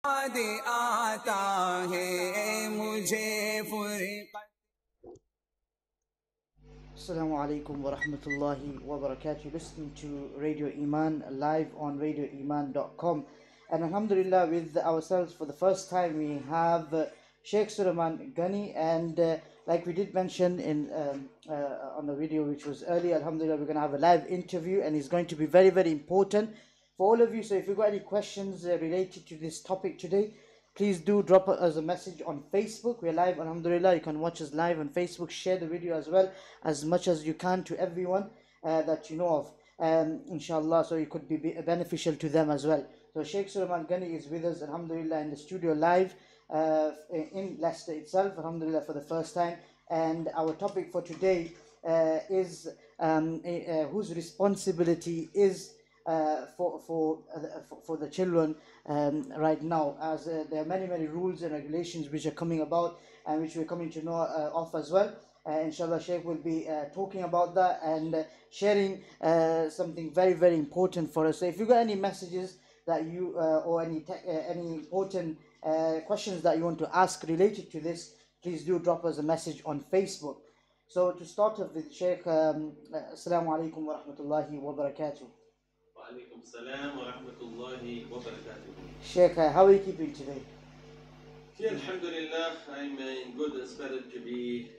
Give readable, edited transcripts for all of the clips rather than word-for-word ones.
याद आता है मुझे फुरक़त। Assalamu alaikum wa rahmatullahi wa barakatuh. Listening to Radio Imaan live on radioiman.com. And alhamdulillah, with ourselves for the first time, we have Shaykh Suleman Ghani. And like we did mention on the video which was earlier, alhamdulillah, we're going to have a live interview, and it's going to be very, very important for all of you. So if you've got any questions related to this topic today, please do drop us a message on Facebook. We're live, alhamdulillah. You can watch us live on Facebook. Share the video as well, as much as you can, to everyone that you know of, inshallah, so it could be beneficial to them as well. So Shaykh Suleman Ghani is with us, alhamdulillah, in the studio live in Leicester itself, alhamdulillah, for the first time. And our topic for today is whose responsibility is for the children right now, as there are many rules and regulations which are coming about and which we're coming to know of as well. Inshallah, Shaykh will be talking about that and sharing something very important for us. So if you've got any messages that you or any important questions that you want to ask related to this, please do drop us a message on Facebook. So to start off with, Shaykh, Assalamu alaikum wa rahmatullahi wa barakatuh. Walaikum salam wa rahmatullahi wa barakatuh. Shaykh, how are you keeping today? Yeah, alhamdulillah, I'm in good spirit to be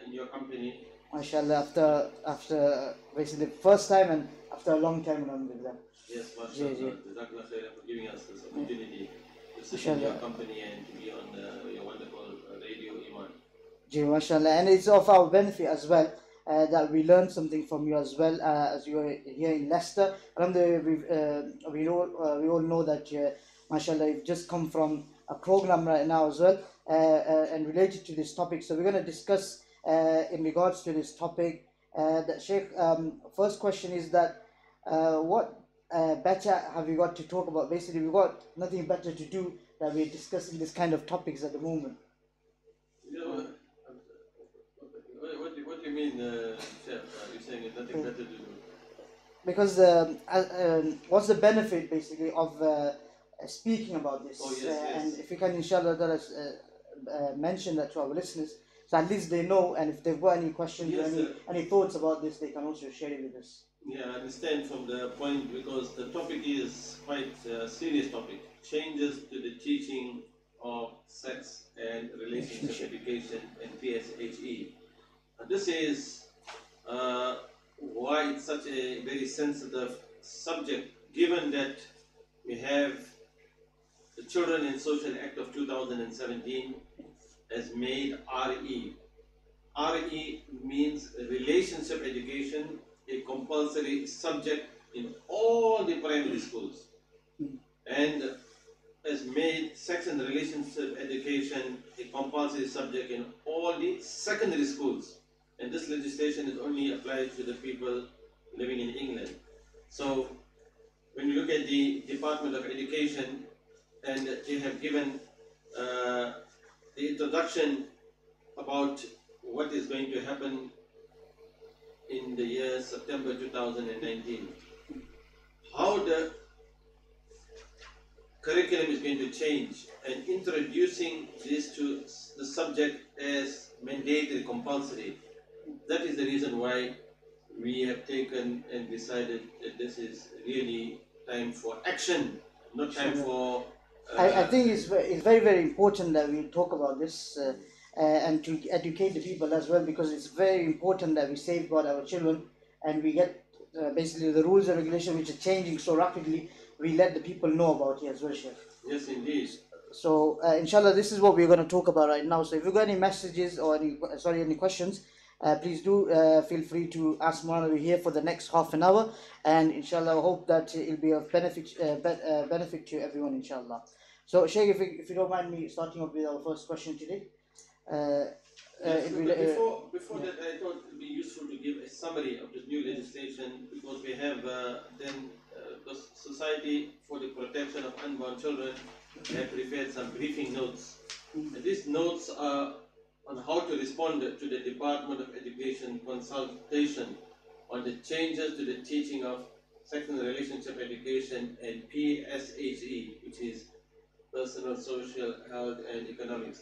in your company. MashaAllah, after basically the first time and after a long time, alhamdulillah. Yes, mashallah. Jazakallah khairan for giving us this opportunity to sit in your company and to be on your wonderful Radio Imaan. MashaAllah, and it's of our benefit as well. That we learn something from you as well, as you are here in Leicester. We all know that, mashallah, you've just come from a program right now as well, and related to this topic. So we're going to discuss in regards to this topic. That Sheikh, first question is that what better have you got to talk about? Basically, we've got nothing better to do that we're discussing this kind of topics at the moment. What do you mean, Chef? You're saying it's nothing better to do? Because what's the benefit basically of speaking about this? Oh, yes. And if you can, inshallah, mention that to our listeners, so at least they know, and if they've got any questions or any thoughts about this, they can also share it with us. Yeah, I understand from the point, because the topic is quite a serious topic. Changes to the teaching of sex and relationship education and PSHE. This is why it's such a very sensitive subject, given that we have the Children and Social Act of 2017 has made RE. RE means relationship education, a compulsory subject in all the primary schools, and has made sex and relationship education a compulsory subject in all the secondary schools. And this legislation is only applied to the people living in England. So when you look at the Department of Education, and they have given the introduction about what is going to happen in the year September 2019, how the curriculum is going to change, and introducing this to the subject as mandatory, compulsory. That is the reason why we have taken and decided that this is really time for action, not time for... I think it's very important that we talk about this and to educate the people as well, because it's very important that we safeguard our children, and we get basically the rules and regulations which are changing so rapidly, we let the people know about it as well, Sheikh. Yes, indeed. So inshallah, this is what we're going to talk about right now. So if you've got any messages or any questions, please do feel free to ask Moran over here for the next half an hour, and inshallah I hope that it'll be of benefit to everyone, inshallah. So Shaykh, if you don't mind me starting off with our first question today. Before that, I thought it would be useful to give a summary of this new legislation, because we have the Society for the Protection of Unborn Children have prepared some briefing notes. And these notes are on how to respond to the Department of Education consultation on the changes to the teaching of sex and relationship education and PSHE, which is personal, social, health, and economics.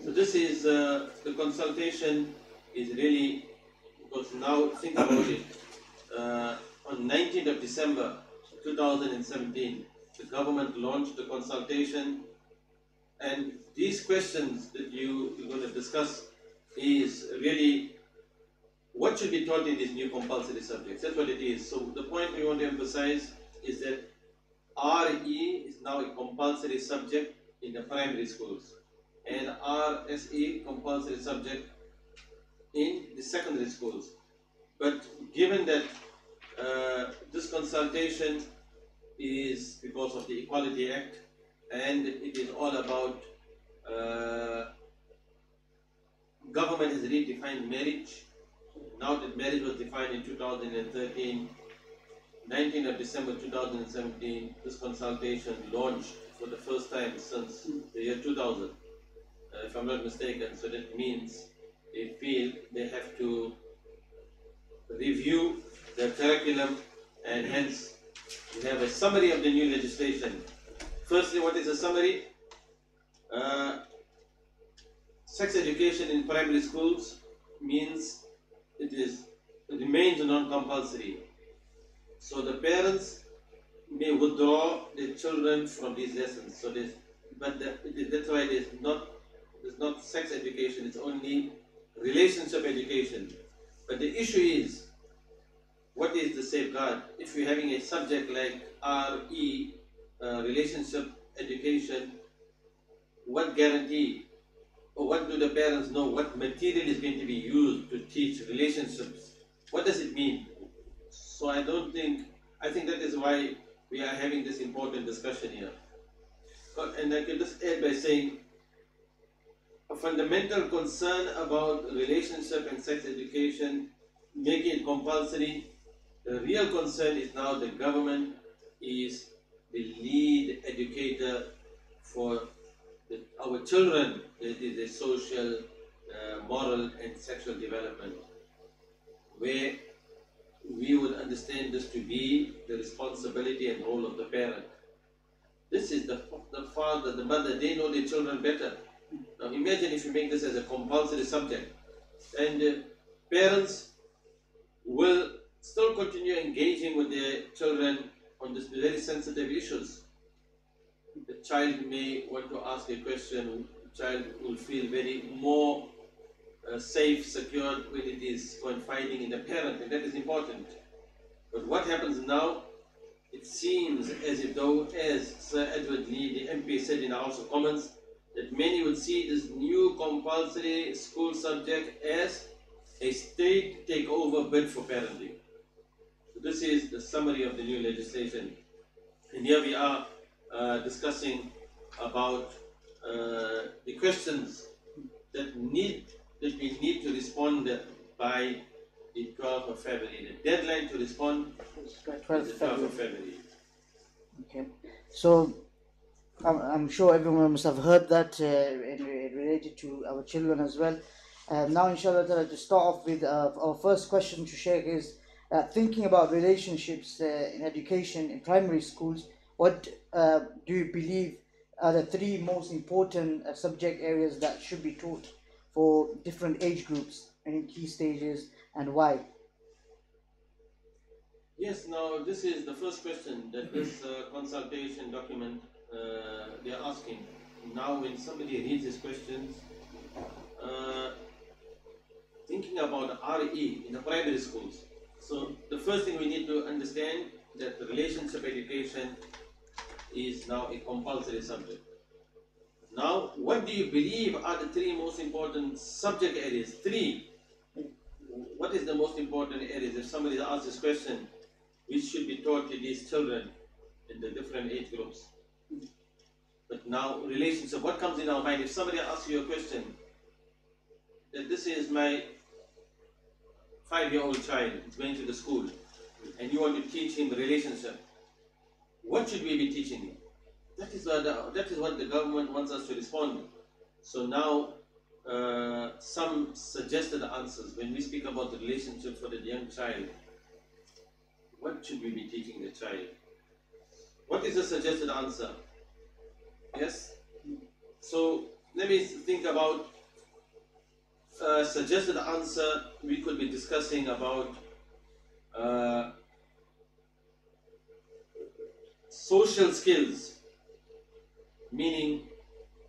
So this is the consultation is really, because now think about it. On 19th of December 2017, the government launched the consultation, and these questions that you're going to discuss is really what should be taught in these new compulsory subjects. That's what it is. So the point we want to emphasize is that RE is now a compulsory subject in the primary schools, and RSE compulsory subject in the secondary schools. But given that this consultation is because of the Equality Act, and it is all about government has redefined marriage. Now that marriage was defined in 2013, 19th of December 2017, this consultation launched for the first time since the year 2000, if I'm not mistaken. So that means they feel they have to review the curriculum, and hence we have a summary of the new legislation. Firstly, what is a summary? Sex education in primary schools means it remains non-compulsory. So the parents may withdraw their children from these lessons. So that's why there's not sex education. It's only relationship education. But the issue is, what is the safeguard? If you're having a subject like RE, relationship education, what guarantee or what do the parents know what material is going to be used to teach relationships? What does it mean? So I think that is why we are having this important discussion here. And I can just add by saying, a fundamental concern about relationship and sex education, making it compulsory, the real concern is now the government is the lead educator for our children. It is a social, moral and sexual development, where we would understand this to be the responsibility and role of the parent. This is the father, the mother, they know their children better. Now imagine if you make this as a compulsory subject, and parents will still continue engaging with their children on these very sensitive issues. The child may want to ask a question, the child will feel very more safe, secure when it is confiding in the parent, and that is important. But what happens now, it seems as though, as Sir Edward Lee, the MP, said in the House of Commons, that many would see this new compulsory school subject as a state takeover bid for parenting. So this is the summary of the new legislation. And here we are discussing about the questions that we need to respond by the 12th of February. The deadline to respond is the 12th of February. Okay, so I'm sure everyone must have heard that related to our children as well. Now, inshallah, to start off with, our first question to Shaikh is, thinking about relationships in education in primary schools, what do you believe are the three most important subject areas that should be taught for different age groups and in key stages, and why? Yes, now this is the first question that this consultation document they are asking. Now when somebody reads these questions, thinking about RE in the primary schools. So the first thing we need to understand that the relationship education is now a compulsory subject. Now, what do you believe are the three most important subject areas? Three. What is the most important areas? If somebody asks this question, which should be taught to these children in the different age groups? But now, relationship, what comes in our mind? If somebody asks you a question, that this is my 5-year-old child, is going to the school, and you want to teach him relationship, what should we be teaching him? That is what the government wants us to respond. So now, some suggested answers. When we speak about the relationship for the young child, what should we be teaching the child? What is the suggested answer? Yes. So let me think about a suggested answer. We could be discussing about uh, social skills, meaning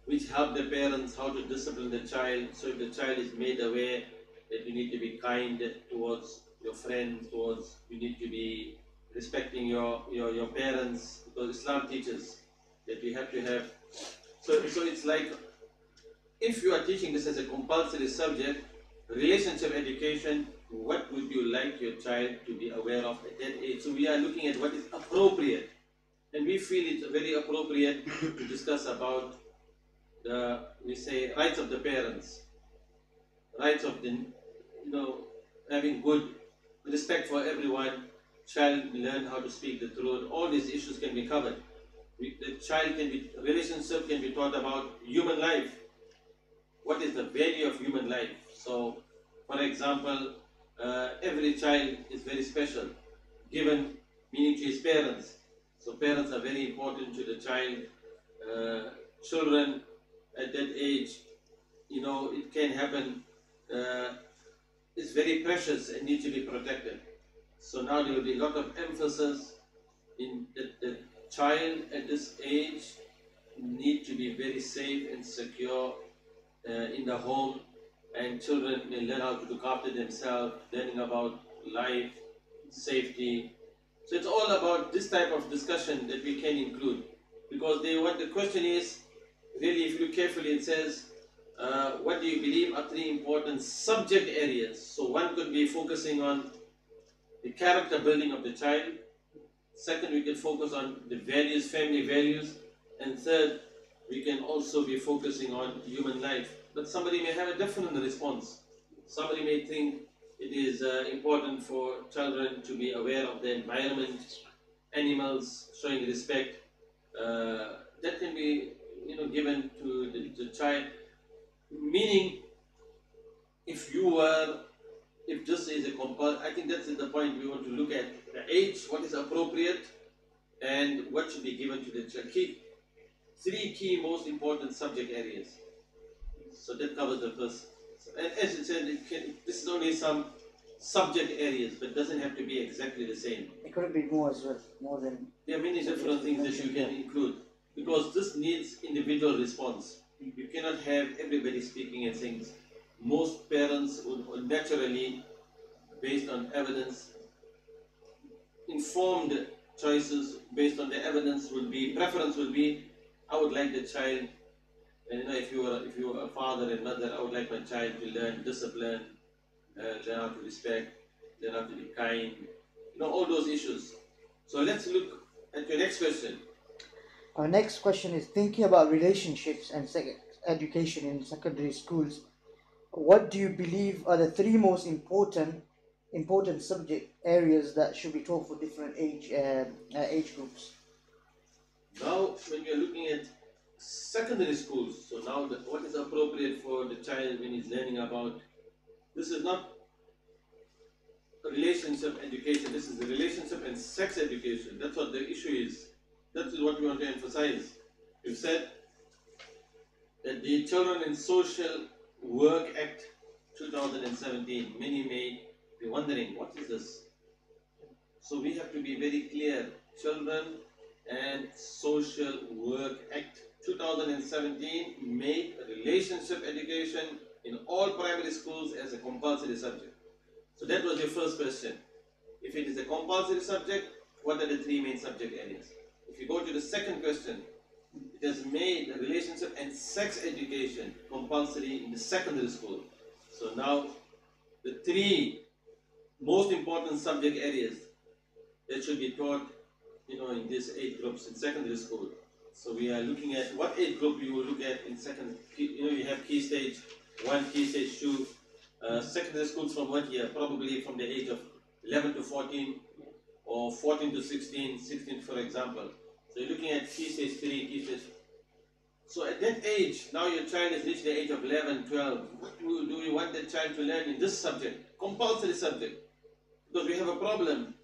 which help the parents how to discipline the child. So if the child is made aware that you need to be kind towards your friends, towards you need to be respecting your parents, because Islam teaches that we have to have. So it's like if you are teaching this as a compulsory subject, relationship education, what would you like your child to be aware of at that age? So we are looking at what is appropriate, and we feel it's very appropriate to discuss about the, we say, rights of the parents, rights of the, having good respect for everyone, child learn how to speak the truth. All these issues can be covered. The child can be, relationship can be taught about human life. What is the value of human life? So, for example, every child is very special, given meaning to his parents. So parents are very important to the child. Children at that age, it can happen. It's very precious and needs to be protected. So now there will be a lot of emphasis in that the child at this age need to be very safe and secure in the home, and children may learn how to look after themselves, learning about life, safety. So it's all about this type of discussion that we can include, because what the question is, really, if you look carefully, it says, what do you believe are three important subject areas? So one could be focusing on the character building of the child. Second, we can focus on the values, family values. And third, we can also be focusing on human life. But somebody may have a different response. Somebody may think it is important for children to be aware of the environment, animals, showing respect. That can be, given to the child. Meaning, if this is a I think that's the point we want to look at. The age, what is appropriate, and what should be given to the child. Three key most important subject areas. So that covers the first. And as it said, this is only some subject areas, but doesn't have to be exactly the same. It could be more as well, more than. There are many different things that you can include, because this needs individual response. You cannot have everybody speaking and saying. Most parents would naturally, based on evidence, informed choices based on the evidence preference will be, I would like the child, and if you are a father and mother, I would like my child to learn discipline, learn how to respect, learn how to be kind, all those issues. So let's look at your next question. Our next question is thinking about relationships and education in secondary schools. What do you believe are the three most important subject areas that should be taught for different age groups? Now, when you're looking at secondary schools, so now what is appropriate for the child when he's learning about, this is not relationship education, this is the relationship and sex education. That's what the issue is. That is what we want to emphasize. We've said that the Children in Social Work Act 2017, many may be wondering, what is this? So we have to be very clear. Children and Social Work Act 2017 made relationship education in all primary schools as a compulsory subject. So that was your first question. If it is a compulsory subject, what are the three main subject areas? If you go to the second question, it has made relationship and sex education compulsory in the secondary school. So now the three most important subject areas that should be taught, in these age groups in secondary school. So we are looking at what age group you will look at in second. You have key stage 1, key stage 2. Secondary schools from what year? Probably from the age of 11 to 14 or 14 to 16, 16 for example. So you're looking at key stage 3, key stage. So at that age, now your child has reached the age of 11, 12. What do we want that child to learn in this subject? Compulsory subject. Because we have a problem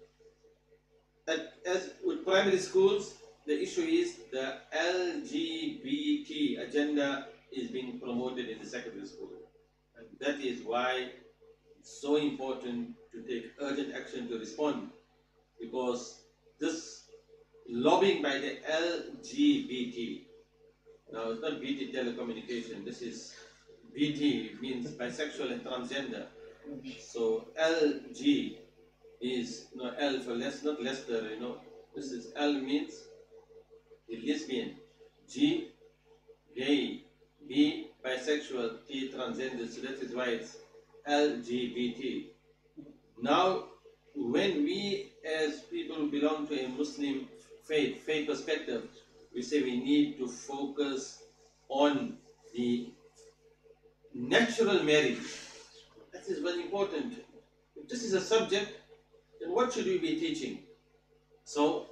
that as with primary schools, the issue is the LGBT agenda is being promoted in the secondary school. And that is why it's so important to take urgent action to respond, because this lobbying by the LGBT, now it's not BT telecommunication, this is BT means bisexual and transgender. So LG is L for less, not Lester, This is L means the lesbian, G gay, B bisexual, T transgender. So that is why it's LGBT. Now, when we as people who belong to a Muslim faith perspective, we say we need to focus on the natural marriage. That is very important. If this is a subject, then what should we be teaching? So,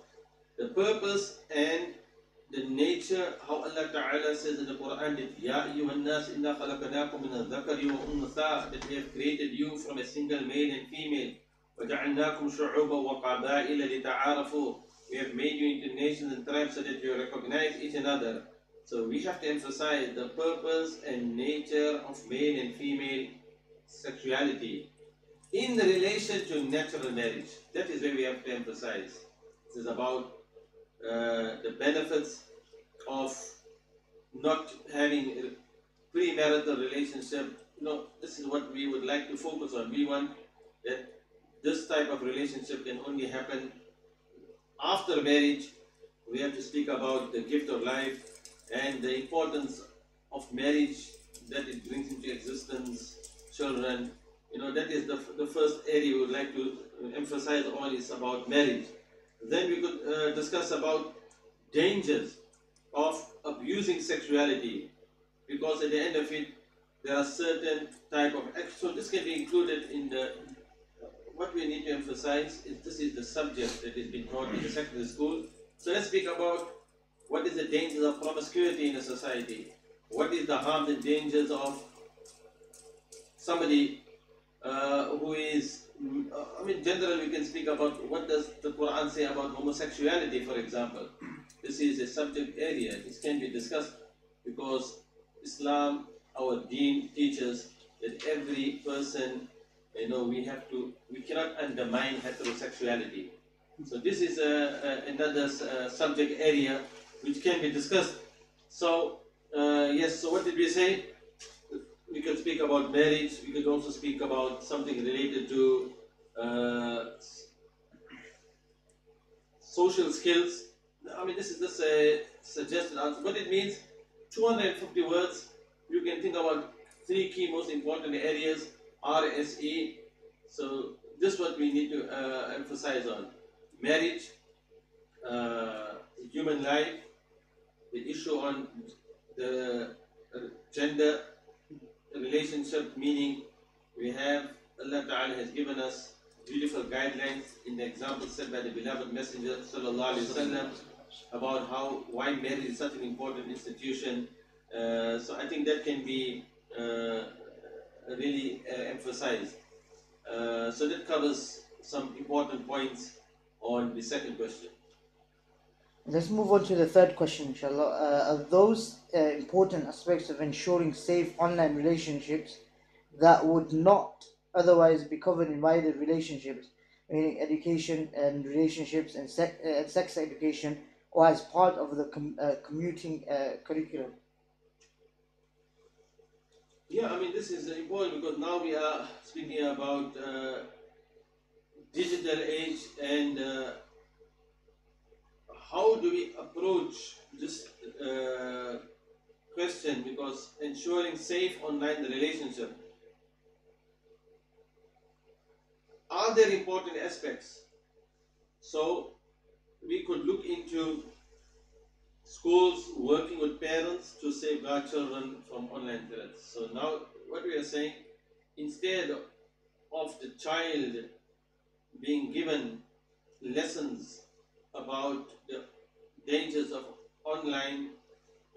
the purpose and the nature, how Allah Ta'ala says in the Quran that Ya ayyuhan nas inna khalaqnakum min al-dhakari wa untha, that we have created you from a single male and female. وَجَعَلْنَاكُمْ شُعُوبًا وَقَبَائِلَ لِتَعَارَفُوا. We have made you into nations and tribes so that you recognize each another. So we have to emphasize the purpose and nature of male and female sexuality in the relation to natural marriage. That is where we have to emphasize. This is about the benefits of not having a premarital relationship. This is what we would like to focus on. We want that this type of relationship can only happen after marriage. We have to speak about the gift of life and the importance of marriage, that it brings into existence children. That is the first area we would like to emphasize on, is about marriage. Then we could discuss about dangers of abusing sexuality, because at the end of it, there are certain type of acts. So this can be included in the. What we need to emphasize is this is the subject that is being taught in the secondary school. So let's speak about what is the dangers of promiscuity in a society. What is the harms and dangers of somebody who is, generally we can speak about what does the Quran say about homosexuality, for example. This is a subject area. This can be discussed because Islam, our deen, teaches that every person, we cannot undermine heterosexuality. So this is another subject area which can be discussed. So yes, so what did we say? We can speak about marriage. We could also speak about something related to social skills. This is just a suggested answer. What it means, 250 words. You can think about three key most important areas, RSE. So this is what we need to emphasize on. Marriage, human life, the issue on the gender relationship, meaning we have, Allah Ta'ala has given us beautiful guidelines in the example set by the beloved Messenger Sallallahu Alaihi Wasallam about why marriage is such an important institution. So I think that can be really emphasized. So that covers some important points on the second question. Let's move on to the third question, inshallah. Are those important aspects of ensuring safe online relationships that would not otherwise be covered in wider relationships, meaning education and relationships and sex education, or as part of the commuting curriculum? Yeah, this is important because now we are speaking about digital age and how do we approach this question, because ensuring safe online relationship, are there important aspects? So we could look into schools working with parents to safeguard children from online threats. So now what we are saying, instead of the child being given lessons about the dangers of online,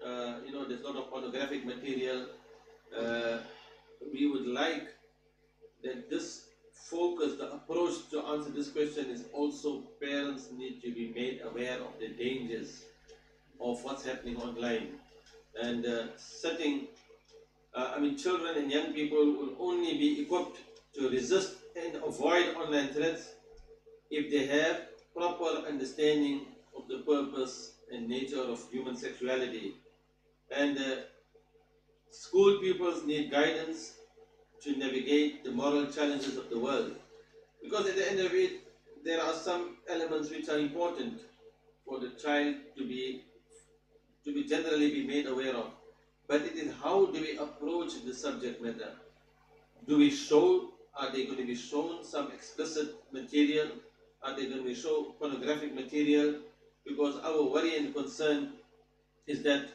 there's a lot of pornographic material, we would like that this focus, the approach to answer this question is also parents need to be made aware of the dangers of what's happening online, and children and young people will only be equipped to resist and avoid online threats if they have proper understanding of the purpose and nature of human sexuality. And school pupils need guidance to navigate the moral challenges of the world. Because at the end of it, there are some elements which are important for the child to be generally be made aware of. But it is how do we approach the subject matter? Do we show, are they going to be shown some explicit material? Are they going to be shown pornographic material? Because our worry and concern is that,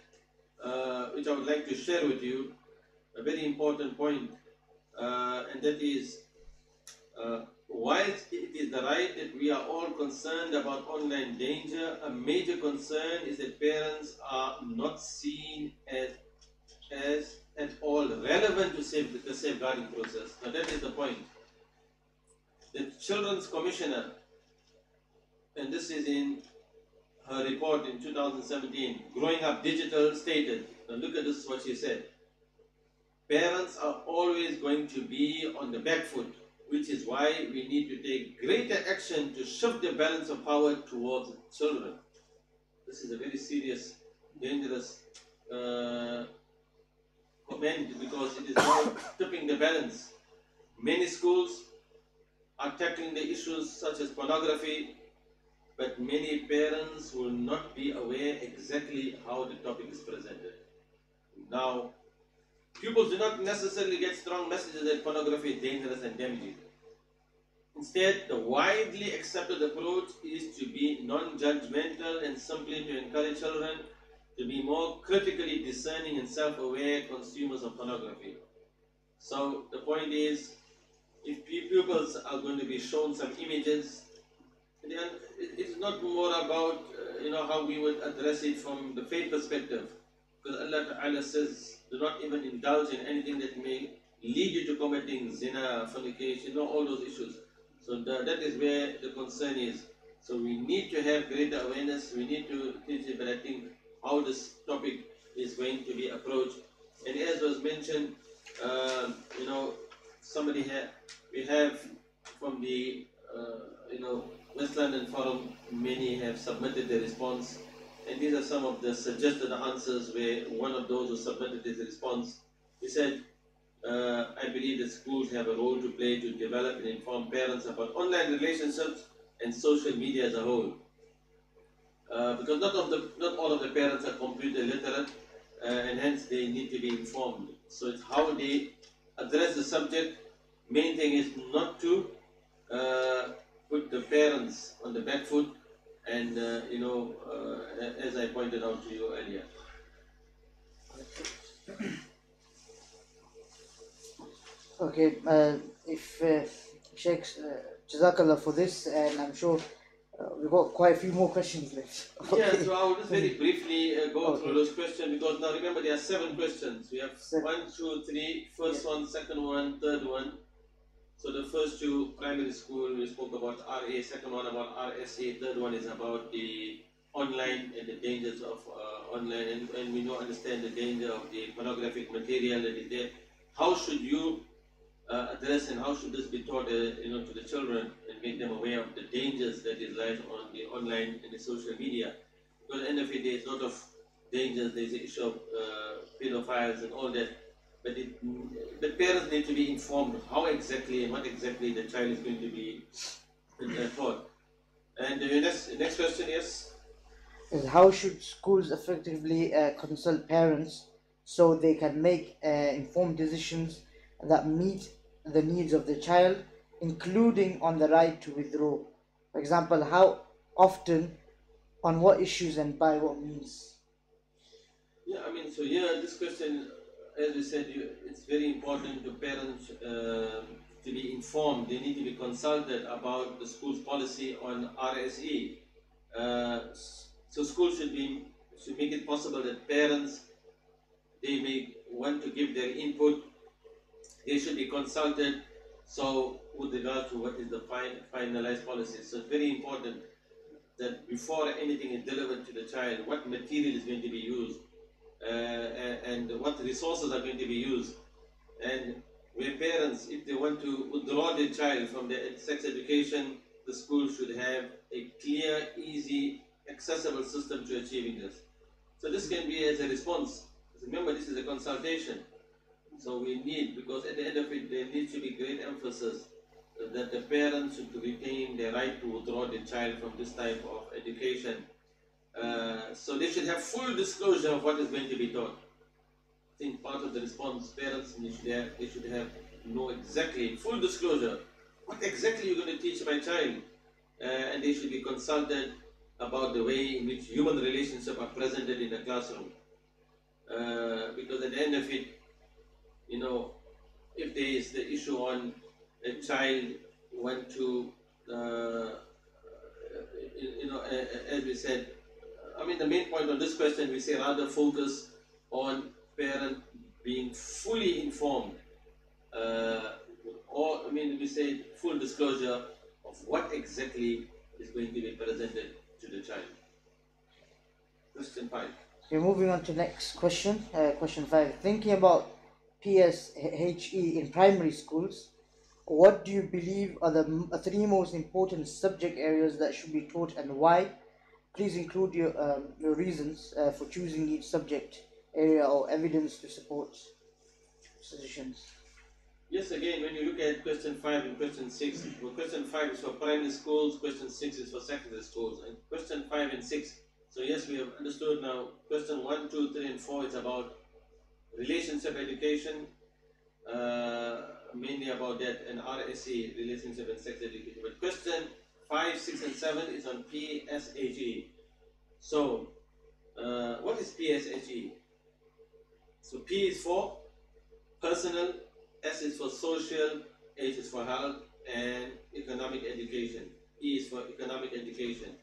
which I would like to share with you, a very important point, and that is, whilst it is the right that we are all concerned about online danger, a major concern is that parents are not seen as at all relevant to the safeguarding process. Now that is the point. The Children's Commissioner, and this is in her report in 2017, Growing Up Digital, stated, now look at this, what she said. Parents are always going to be on the back foot, which is why we need to take greater action to shift the balance of power towards children. This is a very serious, dangerous comment, because it is now tipping the balance. Many schools are tackling the issues such as pornography, but many parents will not be aware exactly how the topic is presented. Now, pupils do not necessarily get strong messages that pornography is dangerous and damaging. Instead, the widely accepted approach is to be non-judgmental and simply to encourage children to be more critically discerning and self-aware consumers of pornography. So the point is, if pupils are going to be shown some images, then it's not more about how we would address it from the faith perspective, because Allah Ta'ala says, do not even indulge in anything that may lead you to committing zina, fornication, all those issues. So that is where the concern is. So we need to have greater awareness, we need to teach it, but I think how this topic is going to be approached. And as was mentioned, we have from the West London Forum, many have submitted their response, and these are some of the suggested answers, where one of those who submitted his response, he said, I believe that schools have a role to play to develop and inform parents about online relationships and social media as a whole. Because not all of the parents are computer literate, and hence they need to be informed. So it's how they address the subject. Main thing is not to put the parents on the back foot, and as I pointed out to you earlier. Okay, if Sheikh, Jazakallah for this, and I'm sure we've got quite a few more questions left. Okay. Yeah, so I will just very briefly go through those questions, because now remember there are 7 questions. We have 1, 2, 3, first one, second one, third one. So the first 2, primary school, we spoke about RA, second one about RSA, third one is about the online and the dangers of online, and we know understand the danger of the pornographic material that is there. How should you address, and how should this be taught to the children, and make them aware of the dangers that is lies on the online and the social media? Because at the end of it, there is a lot of dangers. There is the issue of pedophiles and all that. But the parents need to be informed how exactly and what exactly the child is going to be taught. And the next question is? How should schools effectively consult parents so they can make informed decisions that meet the needs of the child, including on the right to withdraw? For example, how often, on what issues, and by what means? Yeah, so here this question, as we said, it's very important to parents to be informed. They need to be consulted about the school's policy on RSE. So schools should make it possible that parents, they may want to give their input. They should be consulted. So with regard to what is the finalized policy, so it's very important. that before anything is delivered to the child, what material is going to be used, and what resources are going to be used. And where parents, if they want to withdraw their child from their sex education, the school should have a clear, easy, accessible system to achieving this. So this can be as a response. Remember, this is a consultation. So we need, because at the end of it, there needs to be great emphasis that the parents should retain their right to withdraw their child from this type of education. So they should have full disclosure of what is going to be taught. I think part of the response, parents they should have know exactly, full disclosure, what exactly you're going to teach my child. And they should be consulted about the way in which human relationships are presented in the classroom. Because at the end of it, you know, if there is the issue on a child want to, as we said, I mean, the main point on this question, we say rather focus on parent being fully informed, or I mean, we say full disclosure of what exactly is going to be presented to the child. Question 5. Okay, moving on to next question. Question 5. Thinking about PSHE in primary schools, what do you believe are the three most important subject areas that should be taught and why? Please include your reasons for choosing each subject area or evidence to support suggestions. Yes, again, when you look at question 5 and question 6, well, question 5 is for primary schools, question 6 is for secondary schools, and question 5 and 6. So yes, we have understood now. Question 1, 2, 3, and 4 is about relationship education, mainly about that, and RSE, relationship and sex education. But question 5, 6, and 7 is on PSHE. So, what is PSHE? So P is for personal, S is for social, H is for health, and economic education. E is for economic education.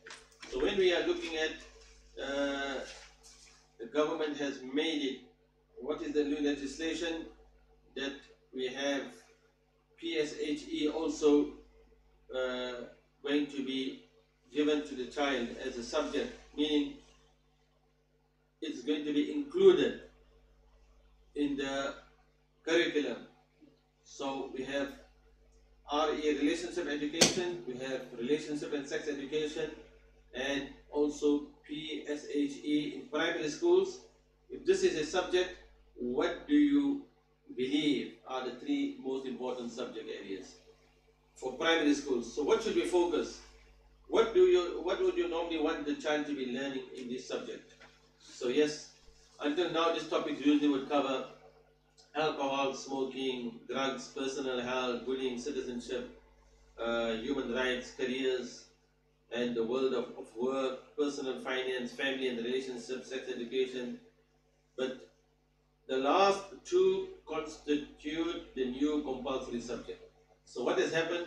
So when we are looking at the government has made it, what is the new legislation that we have PSHE also going to be given to the child as a subject, meaning it's going to be included in the curriculum. So we have RE, relationship education, we have relationship and sex education, and also PSHE in primary schools. If this is a subject, what do you believe are the three most important subject areas for primary schools? So what should we focus? What would you normally want the child to be learning in this subject? So yes, until now this topic usually would cover alcohol, smoking, drugs, personal health, bullying, citizenship, human rights, careers, and the world of work, personal finance, family and relationships, sex education. But the last two constitute the new compulsory subject. So what has happened?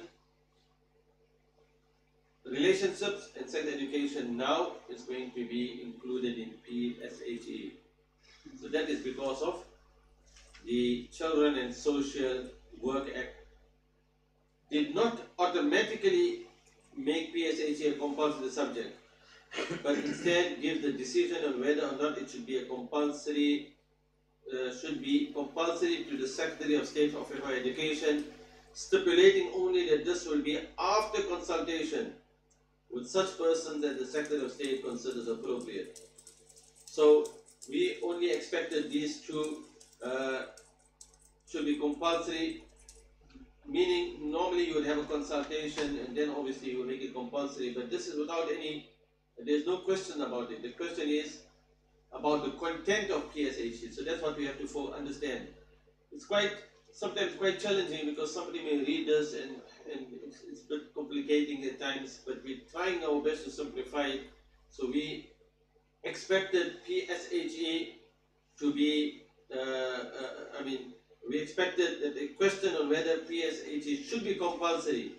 Relationships and sex education now is going to be included in PSHE. So that is because of the Children and Social Work Act did not automatically make PSHE a compulsory subject, but instead give the decision on whether or not it should be a compulsory, to the Secretary of State for Education, stipulating only that this will be after consultation with such persons that the Secretary of State considers appropriate. So we only expected these two should be compulsory, meaning normally you would have a consultation and then obviously you will make it compulsory, but this is without any, there's no question about it. The question is about the content of PSHE. So that's what we have to understand. It's sometimes quite challenging because somebody may read this and it's a bit complicating at times, but we're trying our best to simplify it. So we expected PSHE to be, we expected that the question on whether PSHE should be compulsory,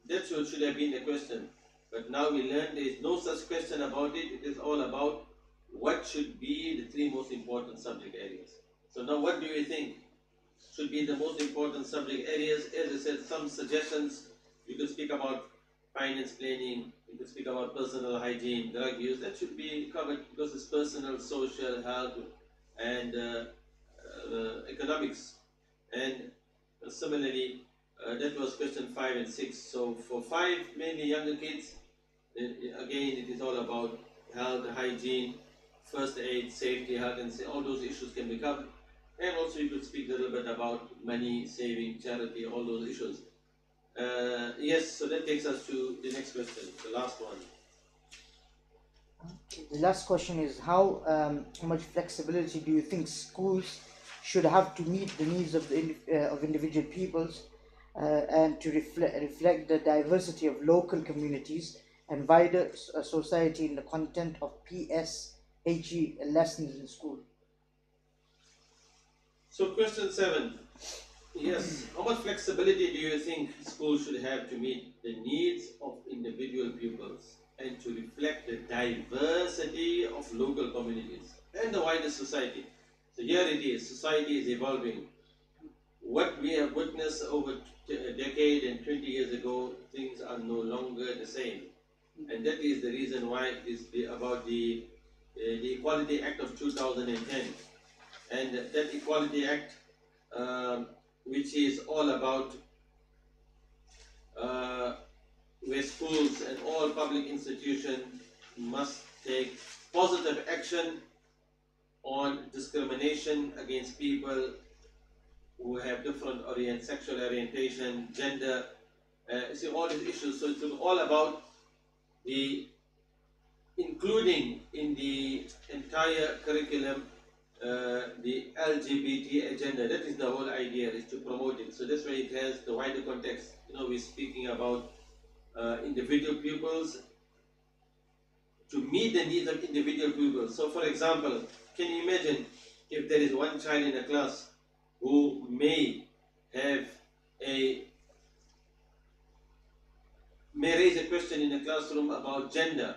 that should have been the question. But now we learn there is no such question about it. It is all about what should be the three most important subject areas. So now what do you think should be the most important subject areas? As I said, some suggestions. You could speak about finance planning, You could speak about personal hygiene, drug use. That should be covered because it's personal, social, health, and economics. And similarly, that was question 5 and 6. So for 5, mainly younger kids, again, it is all about health, hygiene, first aid, safety, health, and all those issues can be covered. And also you could speak a little bit about money, saving, charity, all those issues. Yes, so that takes us to the next question, the last one. The last question is how much flexibility do you think schools should have to meet the needs of of individual peoples and to reflect the diversity of local communities and wider society in the content of PSHE lessons in school? So question 7. Yes, how much flexibility do you think schools should have to meet the needs of individual pupils and to reflect the diversity of local communities and the wider society? So here it is, society is evolving. What we have witnessed over a decade and 20 years ago, things are no longer the same. And that is the reason why it is about the Equality Act of 2010. And that Equality Act, which is all about where schools and all public institutions must take positive action on discrimination against people who have different sexual orientation, gender, see all these issues. So it's all about the including in the entire curriculum the LGBT agenda. That is the whole idea, is to promote it. So that's why it has the wider context. You know, we're speaking about individual pupils, to meet the needs of individual pupils. So for example, can you imagine if there is one child in a class who may raise a question in a classroom about gender.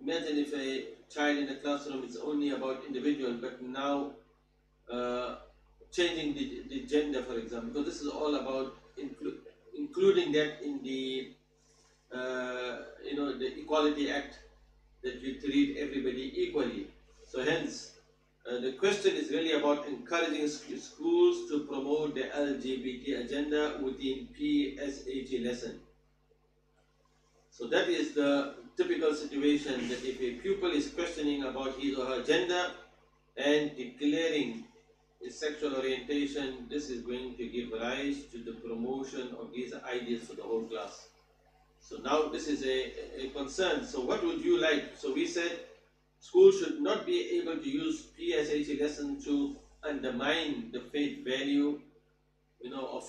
Imagine if a child in a classroom is only about individual, but now changing the gender, for example, because this is all about including that in the the Equality Act, that you treat everybody equally. So hence, the question is really about encouraging schools to promote the LGBT agenda within PSHE lesson. So that is the typical situation, that if a pupil is questioning about his or her gender and declaring his sexual orientation, this is going to give rise to the promotion of these ideas for the whole class. So now this is a concern. So what would you like? So we said schools should not be able to use PSHE lesson to undermine the faith value, of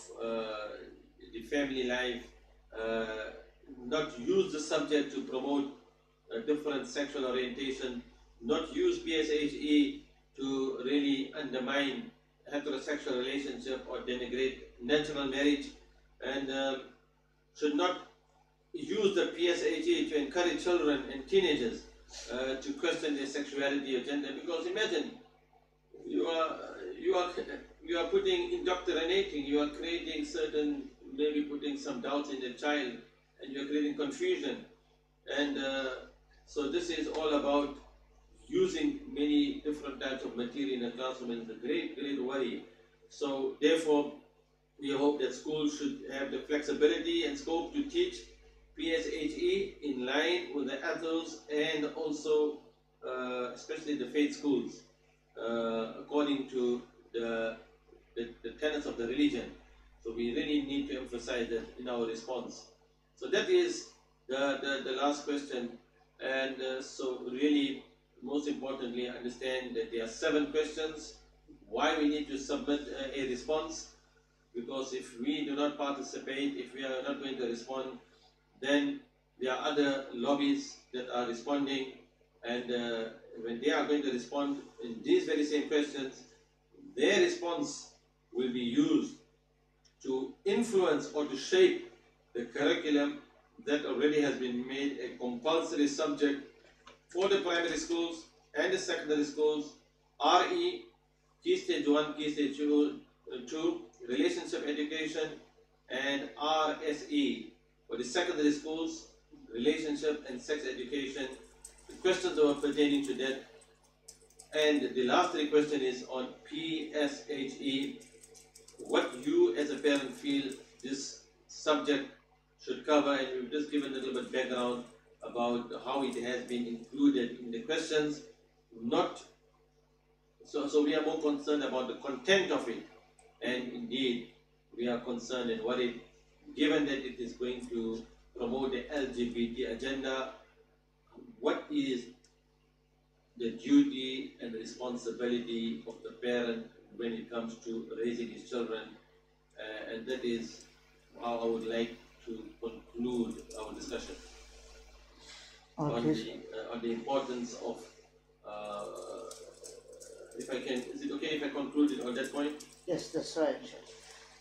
the family life, not use the subject to promote a different sexual orientation, not use PSHE to really undermine heterosexual relationship or denigrate natural marriage, and should not use the PSHE to encourage children and teenagers to question their sexuality or gender. Because imagine you are indoctrinating, you are creating maybe putting some doubts in the child, and you are creating confusion. And so this is all about using many different types of material in the classroom, and it's a great worry. So therefore, we hope that schools should have the flexibility and scope to teach PSHE in line with the ethos and also especially the faith schools according to the tenets of the religion. So we really need to emphasize that in our response. So that is the last question, and so really most importantly understand that there are 7 questions. Why we need to submit a response? Because if we do not participate, if we are not going to respond, then there are other lobbies that are responding, and when they are going to respond in these very same questions, their response will be used to influence or to shape the curriculum that already has been made a compulsory subject for the primary schools and the secondary schools. RE, Key Stage 1, Key Stage 2, relationship education, and RSE for the secondary schools, relationship and sex education, the questions that were pertaining to that. And the last three question is on PSHE, what you as a parent feel this subject should cover, and we've just given a little bit background about how it has been included in the questions. Not so we are more concerned about the content of it, and indeed we are concerned and worried, given that it is going to promote the LGBT agenda. What is the duty and responsibility of the parent when it comes to raising his children? And that is how I would like to conclude our discussion on the importance of, if I can, is it okay if I conclude it on that point? Yes, that's right.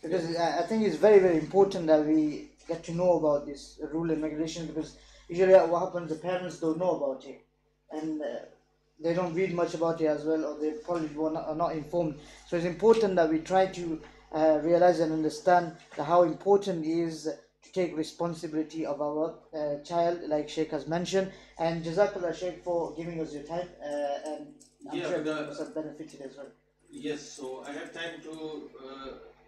Because I think it's very, very important that we get to know about this rule and regulation, because usually what happens, the parents don't know about it, and they don't read much about it as well, or they probably are not informed. So it's important that we try to realize and understand how important it is to take responsibility of our child, like Sheikh has mentioned. And Jazakallah, Sheikh, for giving us your time, and I'm sure we have benefited as well. Yes, so I have time to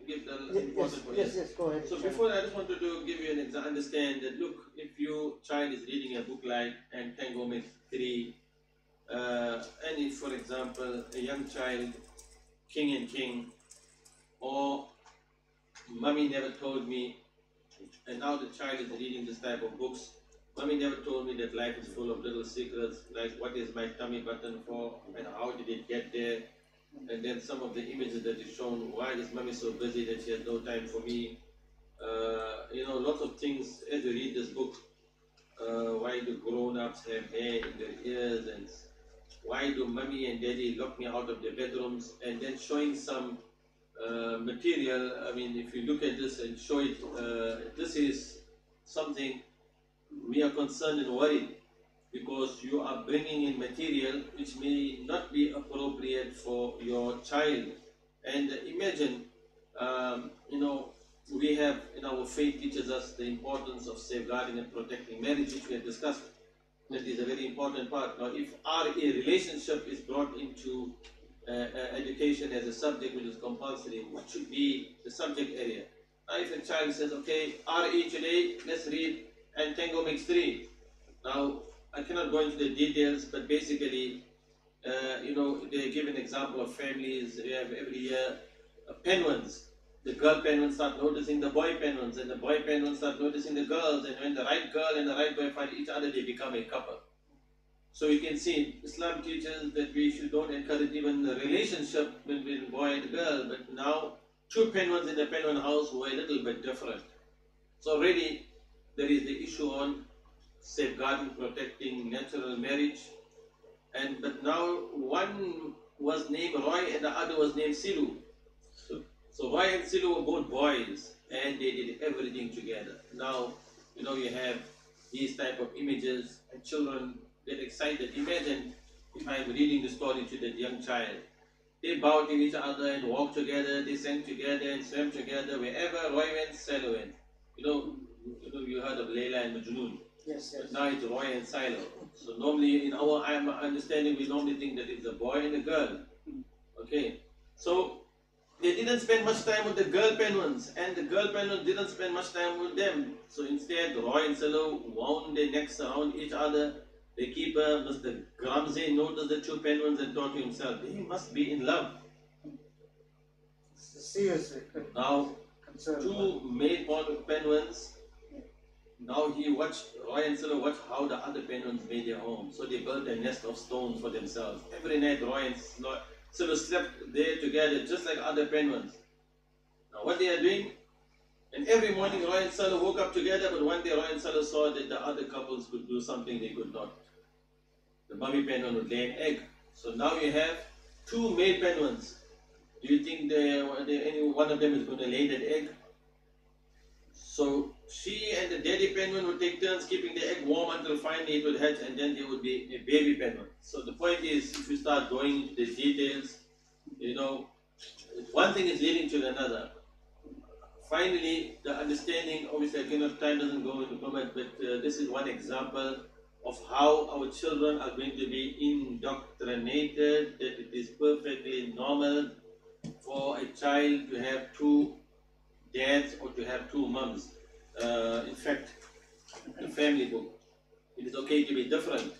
give the important point. Yes, go ahead. So before I just wanted to give you an example, understand that, look, if your child is reading a book like And Tango Makes Three, and if, for example, a young child, King and King, or Mummy Never Told Me, and now the child is reading this type of books. Mummy never told me that life is full of little secrets, like what is my tummy button for, and how did it get there? And then some of the images that is shown, why is Mummy so busy that she has no time for me? Lots of things as you read this book. Why do grown-ups have hair in their ears, and why do Mummy and Daddy lock me out of their bedrooms? And then showing some material. I mean, if you look at this and show it, this is something we are concerned and worried, because you are bringing in material which may not be appropriate for your child. And imagine, we have in our faith teaches us the importance of safeguarding and protecting marriage, which we have discussed. That is a very important part. Now, if RA relationship is brought into education as a subject which is compulsory, what should be the subject area? Now, if a child says, okay, RE today, let's read And Tango Makes Three. Now, I cannot go into the details, but basically, they give an example of families. We have every year penguins. The girl penguins start noticing the boy penguins, and the boy penguins start noticing the girls, and when the right girl and the right boy find each other, they become a couple. So you can see, Islam teaches that we don't encourage even the relationship between boy and girl, but now two penguins in the penguin house were a little bit different. So already there is the issue on safeguarding, protecting natural marriage, but now one was named Roy and the other was named Silu. So Roy and Silu were both boys, and they did everything together. Now, you have these type of images, and children get excited. Imagine if I am reading the story to that young child. They bow to each other and walk together, they sang together and swam together. Wherever Roy went, Silo went. You heard of Layla and Majnun. Yes. But now it's Roy and Silo. So normally in our understanding, we normally think that it's a boy and a girl. Okay. So they didn't spend much time with the girl penguins, and the girl penguins didn't spend much time with them. So instead, Roy and Silo wound their necks around each other. The keeper, Mr. Gramsay, noticed the two penguins and thought to himself, they must be in love. Seriously. Now, two male penguins. Now Roy and Silo watched how the other penguins made their home. So they built a nest of stones for themselves. Every night, Roy and Silo slept there together, just like other penguins. Now, what they are doing? And every morning, Roy and Silo woke up together, but one day Roy and Silo saw that the other couples could do something they could not. The mummy penguin would lay an egg. So now you have two male penguins. Do you think any one of them is going to lay that egg? So she and the daddy penguin would take turns keeping the egg warm until finally it would hatch, and then there would be a baby penguin. So the point is, if you start going into the details, one thing is leading to another. finally, the understanding, obviously, time doesn't go into comment, but this is one example of how our children are going to be indoctrinated, that it is perfectly normal for a child to have two dads or to have two mums. In fact, the family book, it is okay to be different.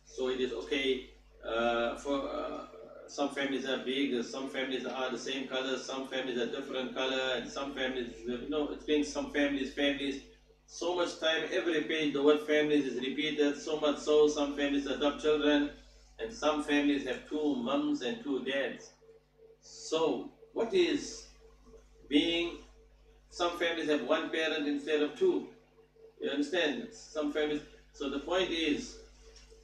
So it is okay for some families are big, some families are the same color, some families are different color, and some families, it's being some families. So much time, every page, the word families is repeated, so much so, some families adopt children, and some families have two mums and two dads. So, what is being, some families have one parent instead of two. You understand? Some families, so the point is,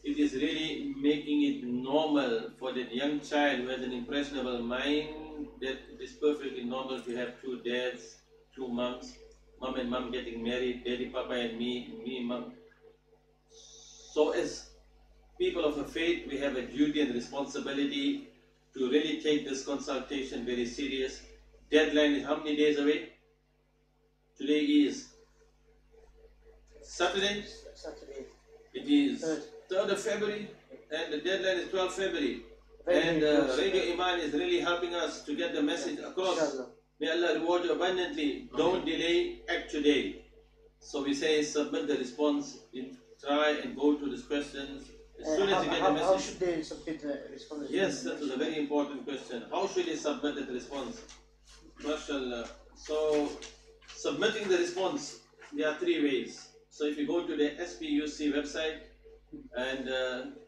it is really making it normal for that young child who has an impressionable mind that it is perfectly normal to have two dads, two mums, mom and mom getting married, daddy, papa and me, mom. So as people of a faith, we have a duty and responsibility to really take this consultation very serious. Deadline is how many days away? Today is Saturday. It is 3rd of February, and the deadline is 12th February. And Radio Imaan is really helping us to get the message across. May Allah reward you abundantly. Don't delay, act today. So we say submit the response, try and go to these questions. As soon as you get the message. How should they submit the response? Yes, that was a very important question. How should they submit the response? MashaAllah. So, submitting the response, there are three ways. So if you go to the SPUC website and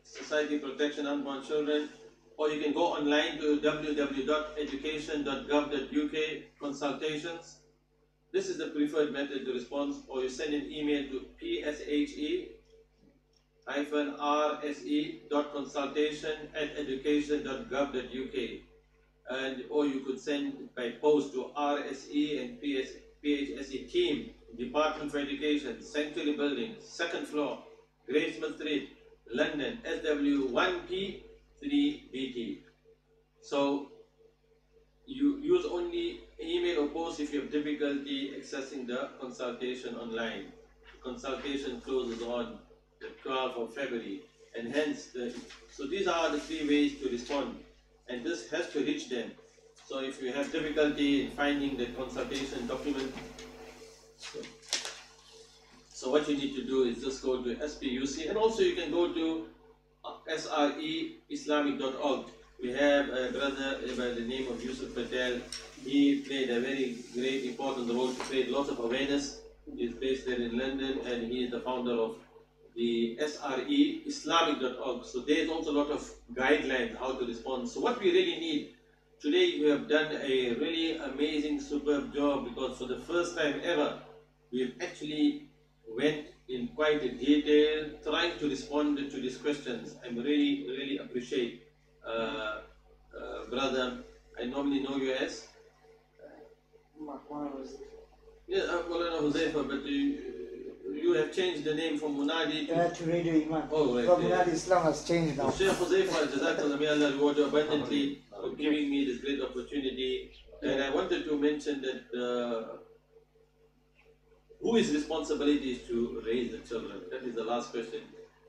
Society Protection Unborn Children, or you can go online to www.education.gov.uk consultations. This is the preferred method to respond, or you send an email to pshe-rse.consultation@education.gov.uk, and or you could send by post to RSE and PHSE team, Department for Education, Sanctuary Building, 2nd floor, Great Smith Street, London, SW1P 3BT. So you use only email or post if you have difficulty accessing the consultation online. The consultation closes on the 12th of February, and hence so these are the three ways to respond, and this has to reach them. So if you have difficulty in finding the consultation document, so what you need to do is just go to SPUC, and also you can go to sreislamic.org. We have a brother by the name of Yusuf Patel. He played a very great important role to create lots of awareness. He is based there in London, and he is the founder of the sreislamic.org. So there is also a lot of guidelines how to respond. So what we really need, today you have done a really amazing, superb job, because for the first time ever, we have actually went in quite a detail trying to respond to these questions. I really appreciate brother. I normally know you as Maulana Huzaifa, but you have changed the name from Munadi to Radio Imaan. Oh, right. Munadi Islam has changed now. Shaykh Huzaifa, Jazakallah, may Allah reward you abundantly for giving me this great opportunity. And I wanted to mention that whose responsibility is to raise the children? That is the last question.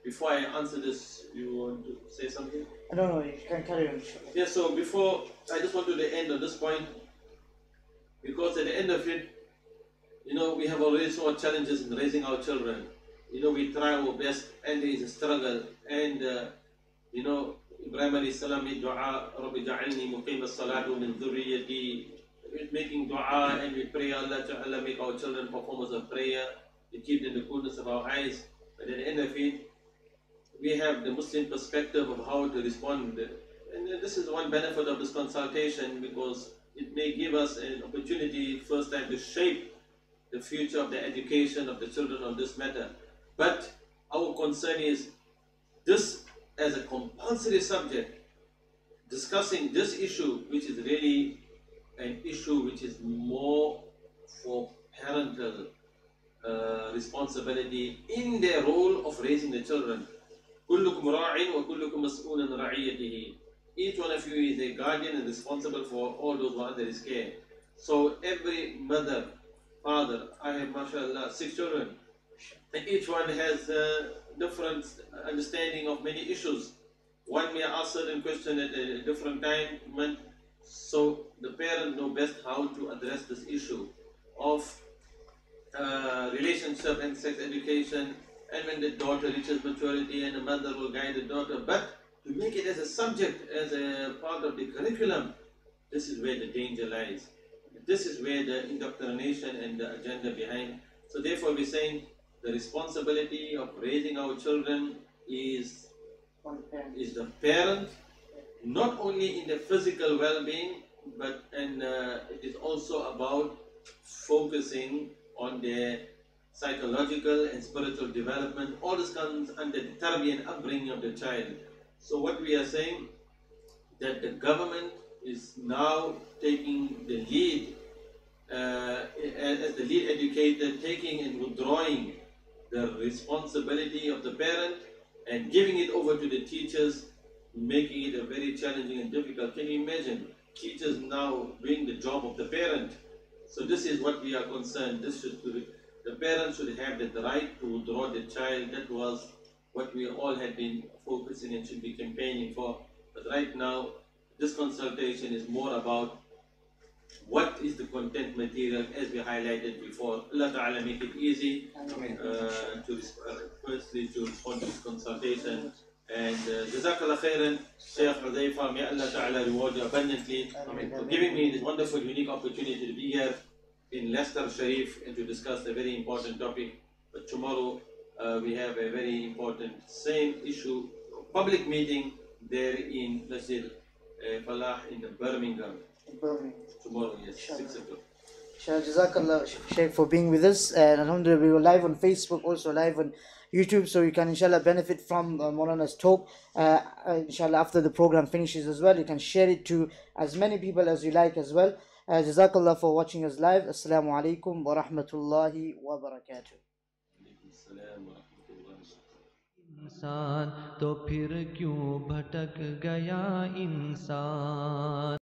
Before I answer this, you want to say something? No, you can carry on. Yeah, so before, I just want to end on this point, because at the end of it, we have already so much challenges in raising our children. We try our best, and there is a struggle. And, Ibrahim alayhi salam made dua, Rabbi ja'alni muqim as-salatu min dhurriyyati. Making dua, and we pray Allah to make our children performers of prayer, to keep them in the goodness of our eyes. But at the end of it, we have the Muslim perspective of how to respond. And this is one benefit of this consultation, because it may give us an opportunity first time to shape the future of the education of the children on this matter. But our concern is this as a compulsory subject, discussing this issue, which is really an issue which is more for parental responsibility in their role of raising the children. كلكم راع وكلكم مسؤول عن رعيته. Each one of you is a guardian and responsible for all those who are under his care. So every mother father. I have, mashallah, 6 children, and each one has a different understanding of many issues. One may ask certain question at a different time, so the parent know best how to address this issue of relationship and sex education, and when the daughter reaches maturity and the mother will guide the daughter. But to make it as a subject, as a part of the curriculum, this is where the danger lies. This is where the indoctrination and the agenda behind. So therefore we're saying the responsibility of raising our children is the parent, not only in the physical well-being, but it is also about focusing on their psychological and spiritual development. All this comes under the tarbiyah and upbringing of the child. So what we are saying, that the government is now taking the lead as the lead educator, taking and withdrawing the responsibility of the parent and giving it over to the teachers, making it a very challenging and difficult. Can you imagine teachers now doing the job of the parent? So this is what we are concerned. The parent should have the right to withdraw the child. That was what we all had been focusing and should be campaigning for. But right now, this consultation is more about what is the content material, as we highlighted before. Allah Ta'ala make it easy firstly to respond to this consultation. And Jazakallah khairan, Shaykh Hudayfa, may Allah Ta'ala reward you abundantly for giving me this wonderful, unique opportunity to be here in Leicester Sharif and to discuss a very important topic. But tomorrow we have a very important same issue, public meeting there in Masjid Falah in Birmingham. Tomorrow, yes, 6 o'clock. Jazakallah Shaykh for being with us, and alhamdulillah we were live on Facebook, also live on YouTube, so you can inshallah benefit from Maulana's talk. Inshallah after the program finishes as well, you can share it to as many people as you like as well. Jazakallah for watching us live. Assalamu alaikum wa rahmatullahi wa barakatuh. इंसान तो फिर क्यों भटक गया इंसान।